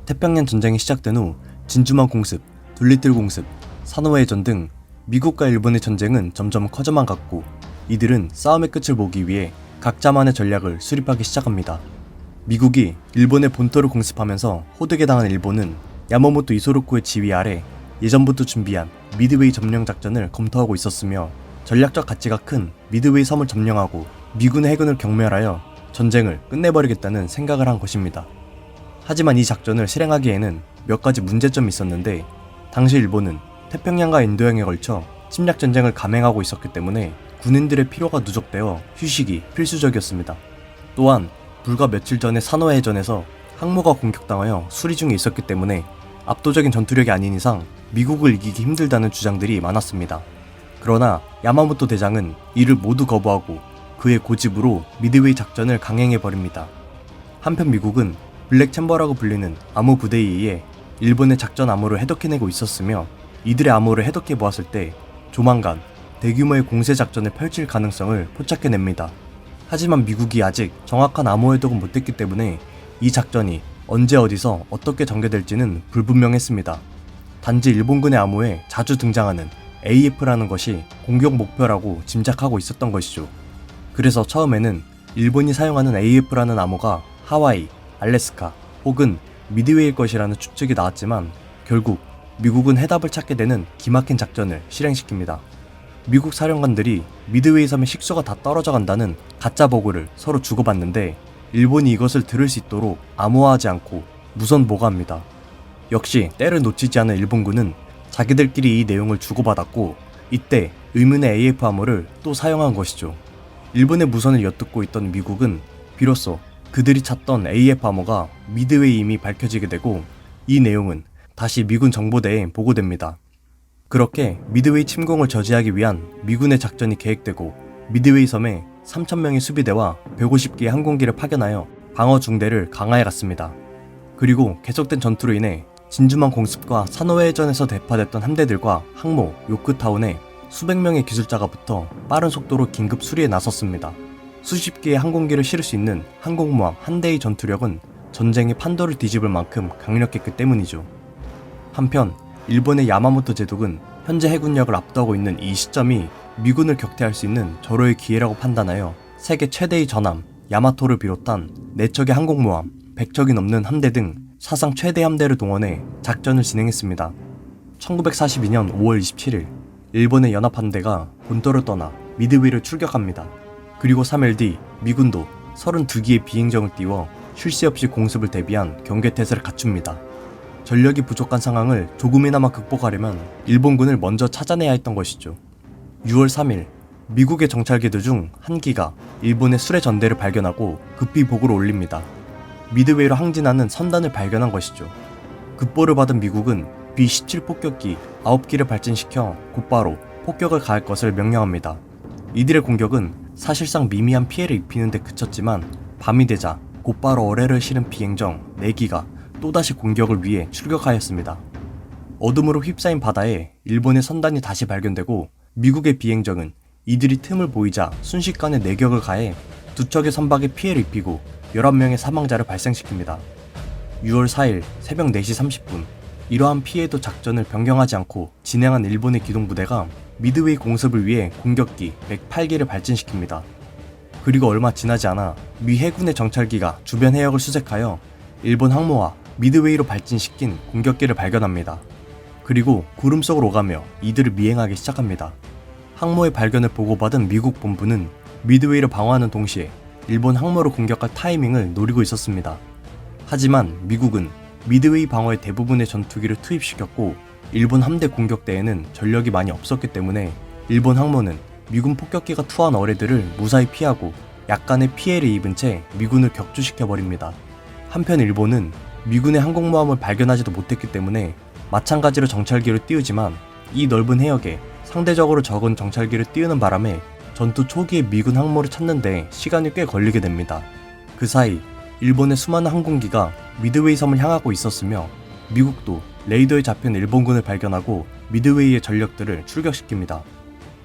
태평양 전쟁이 시작된 후 진주만 공습, 둘리틀 공습, 산호해전 등 미국과 일본의 전쟁은 점점 커져만 갔고 이들은 싸움의 끝을 보기 위해 각자만의 전략을 수립하기 시작합니다. 미국이 일본의 본토를 공습하면서 호되게 당한 일본은 야마모토 이소루코의 지휘 아래 예전부터 준비한 미드웨이 점령 작전을 검토하고 있었으며 전략적 가치가 큰 미드웨이 섬을 점령하고 미군의 해군을 경멸하여 전쟁을 끝내버리겠다는 생각을 한 것입니다. 하지만 이 작전을 실행하기에는 몇 가지 문제점이 있었는데 당시 일본은 태평양과 인도양에 걸쳐 침략 전쟁을 감행하고 있었기 때문에 군인들의 피로가 누적되어 휴식이 필수적이었습니다. 또한 불과 며칠 전의 산호해전에서 항모가 공격당하여 수리 중에 있었기 때문에 압도적인 전투력이 아닌 이상 미국을 이기기 힘들다는 주장들이 많았습니다. 그러나 야마모토 대장은 이를 모두 거부하고 그의 고집으로 미드웨이 작전을 강행해버립니다. 한편 미국은 블랙 챔버라고 불리는 암호 부대에 의해 일본의 작전 암호를 해독해내고 있었으며 이들의 암호를 해독해 보았을 때 조만간 대규모의 공세 작전을 펼칠 가능성을 포착해냅니다. 하지만 미국이 아직 정확한 암호 해독은 못했기 때문에 이 작전이 언제 어디서 어떻게 전개될지는 불분명했습니다. 단지 일본군의 암호에 자주 등장하는 AF라는 것이 공격 목표라고 짐작하고 있었던 것이죠. 그래서 처음에는 일본이 사용하는 AF라는 암호가 하와이, 알래스카 혹은 미드웨이일 것이라는 추측이 나왔지만 결국 미국은 해답을 찾게 되는 기막힌 작전을 실행시킵니다. 미국 사령관들이 미드웨이 섬의 식수가 다 떨어져 간다는 가짜 보고를 서로 주고받는데 일본이 이것을 들을 수 있도록 암호화하지 않고 무선 보고합니다. 역시 때를 놓치지 않은 일본군은 자기들끼리 이 내용을 주고받았고 이때 의문의 AF 암호를 또 사용한 것이죠. 일본의 무선을 엿듣고 있던 미국은 비로소 그들이 찾던 AF 암호가 미드웨이임이 밝혀지게 되고 이 내용은 다시 미군 정보대에 보고됩니다. 그렇게 미드웨이 침공을 저지하기 위한 미군의 작전이 계획되고 미드웨이 섬에 3,000명의 수비대와 150개의 항공기를 파견하여 방어 중대를 강화해 갔습니다. 그리고 계속된 전투로 인해 진주만 공습과 산호해전에서 대파됐던 함대들과 항모, 요크타운에 수백 명의 기술자가 붙어 빠른 속도로 긴급 수리에 나섰습니다. 수십 개의 항공기를 실을 수 있는 항공모함 한 대의 전투력은 전쟁의 판도를 뒤집을 만큼 강력했기 때문이죠. 한편 일본의 야마모토 제독은 현재 해군력을 압도하고 있는 이 시점이 미군을 격퇴할 수 있는 절호의 기회라고 판단하여 세계 최대의 전함 야마토를 비롯한 4척의 항공모함, 100척이 넘는 함대 등 사상 최대 함대를 동원해 작전을 진행했습니다. 1942년 5월 27일 일본의 연합함대가 본토를 떠나 미드웨이를 출격합니다. 그리고 3일 뒤 미군도 32기의 비행정을 띄워 쉴 새 없이 공습을 대비한 경계태세를 갖춥니다. 전력이 부족한 상황을 조금이나마 극복하려면 일본군을 먼저 찾아내야 했던 것이죠. 6월 3일 미국의 정찰기들 중 한 기가 일본의 수레 전대를 발견하고 급히 보고를 올립니다. 미드웨이로 항진하는 선단을 발견한 것이죠. 급보를 받은 미국은 B-17 폭격기 9기를 발진시켜 곧바로 폭격을 가할 것을 명령합니다. 이들의 공격은 사실상 미미한 피해를 입히는 데 그쳤지만 밤이 되자 곧바로 어뢰를 실은 비행정 4기가 또다시 공격을 위해 출격하였습니다. 어둠으로 휩싸인 바다에 일본의 선단이 다시 발견되고 미국의 비행정은 이들이 틈을 보이자 순식간에 내격을 가해 두 척의 선박에 피해를 입히고 11명의 사망자를 발생시킵니다. 6월 4일 새벽 4시 30분 이러한 피해도 작전을 변경하지 않고 진행한 일본의 기동부대가 미드웨이 공습을 위해 공격기 108기를 발진시킵니다. 그리고 얼마 지나지 않아 미 해군의 정찰기가 주변 해역을 수색하여 일본 항모와 미드웨이로 발진시킨 공격기를 발견합니다. 그리고 구름 속을 오가며 이들을 미행하기 시작합니다. 항모의 발견을 보고받은 미국 본부는 미드웨이를 방어하는 동시에 일본 항모를 공격할 타이밍을 노리고 있었습니다. 하지만 미국은 미드웨이 방어에 대부분의 전투기를 투입시켰고 일본 함대 공격대에는 전력이 많이 없었기 때문에 일본 항모는 미군 폭격기가 투하한 어뢰들을 무사히 피하고 약간의 피해를 입은 채 미군을 격추시켜버립니다. 한편 일본은 미군의 항공모함을 발견하지도 못했기 때문에 마찬가지로 정찰기를 띄우지만 이 넓은 해역에 상대적으로 적은 정찰기를 띄우는 바람에 전투 초기에 미군 항모를 찾는데 시간이 꽤 걸리게 됩니다. 그 사이 일본의 수많은 항공기가 미드웨이 섬을 향하고 있었으며 미국도 레이더에 잡힌 일본군을 발견하고 미드웨이의 전력들을 출격시킵니다.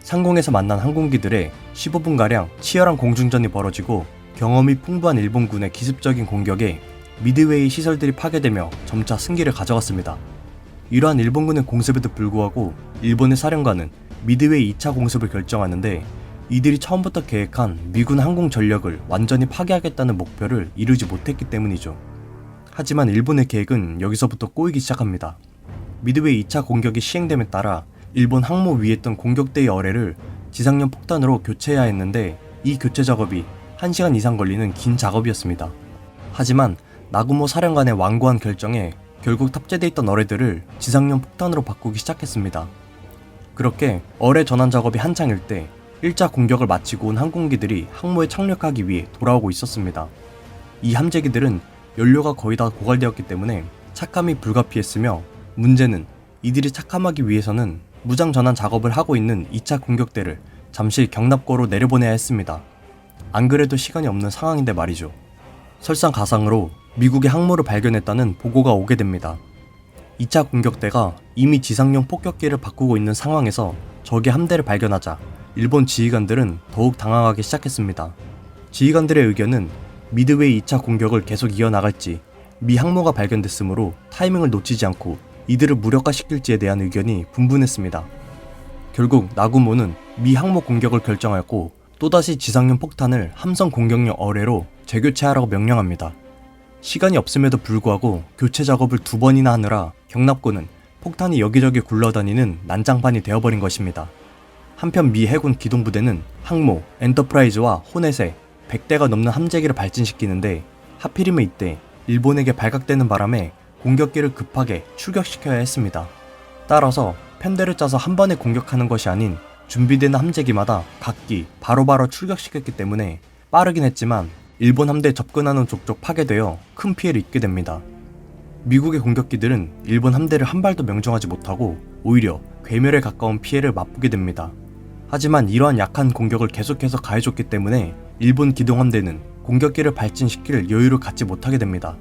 상공에서 만난 항공기들의 15분가량 치열한 공중전이 벌어지고 경험이 풍부한 일본군의 기습적인 공격에 미드웨이 시설들이 파괴되며 점차 승기를 가져갔습니다. 이러한 일본군의 공습에도 불구하고 일본의 사령관은 미드웨이 2차 공습을 결정하는데 이들이 처음부터 계획한 미군 항공 전력을 완전히 파괴하겠다는 목표를 이루지 못했기 때문이죠. 하지만 일본의 계획은 여기서부터 꼬이기 시작합니다. 미드웨이 2차 공격이 시행됨에 따라 일본 항모 위에 있던 공격대의 어뢰를 지상용 폭탄으로 교체해야 했는데 이 교체 작업이 1시간 이상 걸리는 긴 작업이었습니다. 하지만 나구모 사령관의 완고한 결정에 결국 탑재돼 있던 어뢰들을 지상용 폭탄으로 바꾸기 시작했습니다. 그렇게 어뢰 전환 작업이 한창일 때 1차 공격을 마치고 온 항공기들이 항모에 착륙하기 위해 돌아오고 있었습니다. 이 함재기들은 연료가 거의 다 고갈되었기 때문에 착함이 불가피했으며 문제는 이들이 착함하기 위해서는 무장 전환 작업을 하고 있는 2차 공격대를 잠시 경납고로 내려보내야 했습니다. 안 그래도 시간이 없는 상황인데 말이죠. 설상가상으로 미국의 항모를 발견했다는 보고가 오게 됩니다. 2차 공격대가 이미 지상용 폭격기를 바꾸고 있는 상황에서 적의 함대를 발견하자 일본 지휘관들은 더욱 당황하기 시작했습니다. 지휘관들의 의견은 미드웨이 2차 공격을 계속 이어나갈지 미 항모가 발견됐으므로 타이밍을 놓치지 않고 이들을 무력화시킬지에 대한 의견이 분분했습니다. 결국 나구모는 미 항모 공격을 결정하였고 또다시 지상용 폭탄을 함성 공격용 어뢰로 재교체하라고 명령합니다. 시간이 없음에도 불구하고 교체 작업을 2번이나 하느라 경납고는 폭탄이 여기저기 굴러다니는 난장판이 되어버린 것입니다. 한편 미 해군 기동부대는 항모, 엔터프라이즈와 호넷에 100대가 넘는 함재기를 발진시키는데 하필이면 이때 일본에게 발각되는 바람에 공격기를 급하게 출격시켜야 했습니다. 따라서 편대를 짜서 한 번에 공격하는 것이 아닌 준비되는 함재기마다 각기 바로바로 출격시켰기 때문에 빠르긴 했지만 일본 함대에 접근하는 족족 파괴되어 큰 피해를 입게 됩니다. 미국의 공격기들은 일본 함대를 한 발도 명중하지 못하고 오히려 괴멸에 가까운 피해를 맛보게 됩니다. 하지만 이러한 약한 공격을 계속해서 가해줬기 때문에 일본 기동함대는 공격기를 발진시킬 여유를 갖지 못하게 됩니다.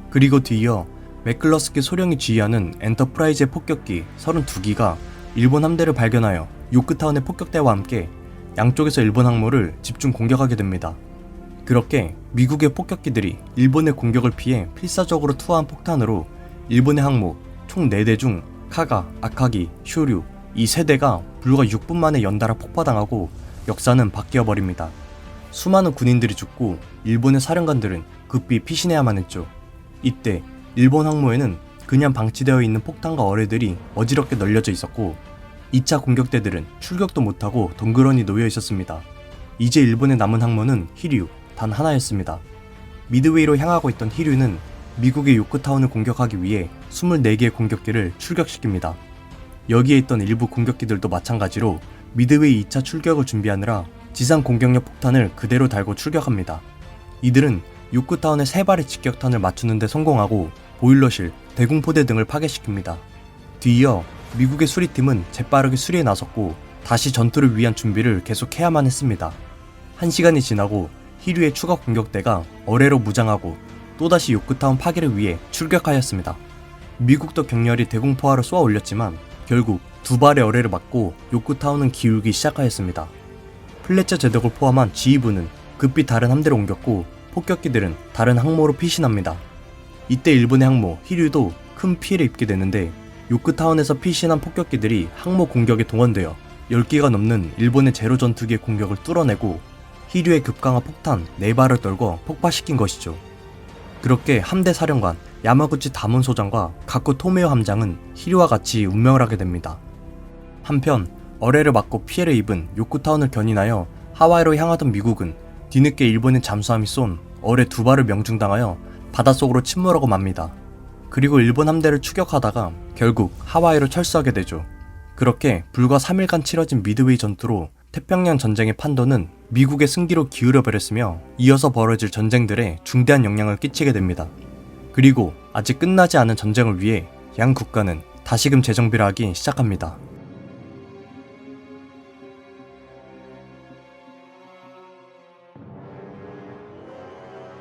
그리고 뒤이어 맥클러스키 소령이 지휘하는 엔터프라이즈의 폭격기 32기가 일본 함대를 발견하여 요크타운의 폭격대와 함께 양쪽에서 일본 항모를 집중 공격하게 됩니다. 그렇게 미국의 폭격기들이 일본의 공격을 피해 필사적으로 투하한 폭탄으로 일본의 항모 총 4대 중 카가, 아카기, 쇼류 이 3대가 불과 6분 만에 연달아 폭파당하고 역사는 바뀌어버립니다. 수많은 군인들이 죽고 일본의 사령관들은 급히 피신해야만 했죠. 이때 일본 항모에는 그냥 방치되어 있는 폭탄과 어뢰들이 어지럽게 널려져 있었고 2차 공격대들은 출격도 못하고 덩그러니 놓여 있었습니다. 이제 일본에 남은 항모는 히류 단 하나였습니다. 미드웨이로 향하고 있던 히류는 미국의 요크타운을 공격하기 위해 24개의 공격기를 출격시킵니다. 여기에 있던 일부 공격기들도 마찬가지로 미드웨이 2차 출격을 준비하느라 지상 공격력 폭탄을 그대로 달고 출격합니다. 이들은 요크타운의 3발의 직격탄을 맞추는 데 성공하고 보일러실, 대공포대 등을 파괴시킵니다. 뒤이어 미국의 수리팀은 재빠르게 수리에 나섰고 다시 전투를 위한 준비를 계속해야만 했습니다. 1시간이 지나고 히류의 추가 공격대가 어뢰로 무장하고 또다시 요크타운 파괴를 위해 출격하였습니다. 미국도 격렬히 대공포화를 쏘아 올렸지만 결국 2발의 어뢰를 맞고 요크타운은 기울기 시작하였습니다. 플래처 제독을 포함한 지휘부는 급히 다른 함대로 옮겼고 폭격기들은 다른 항모로 피신합니다. 이때 일본의 항모 히류도 큰 피해를 입게 되는데 요크타운에서 피신한 폭격기들이 항모 공격에 동원되어 10기가 넘는 일본의 제로 전투기의 공격을 뚫어내고 히류의 급강화 폭탄 4발을 떨궈 폭파시킨 것이죠. 그렇게 함대 사령관 야마구치 다문 소장과 가쿠 토메오 함장은 히류와 같이 운명을 하게 됩니다. 한편 어뢰를 맞고 피해를 입은 요크타운을 견인하여 하와이로 향하던 미국은 뒤늦게 일본의 잠수함이 쏜 어뢰 2발을 명중당하여 바닷속으로 침몰하고 맙니다. 그리고 일본 함대를 추격하다가 결국 하와이로 철수하게 되죠. 그렇게 불과 3일간 치러진 미드웨이 전투로 태평양 전쟁의 판도는 미국의 승기로 기울여 버렸으며 이어서 벌어질 전쟁들에 중대한 영향을 끼치게 됩니다. 그리고 아직 끝나지 않은 전쟁을 위해 양 국가는 다시금 재정비를 하기 시작합니다.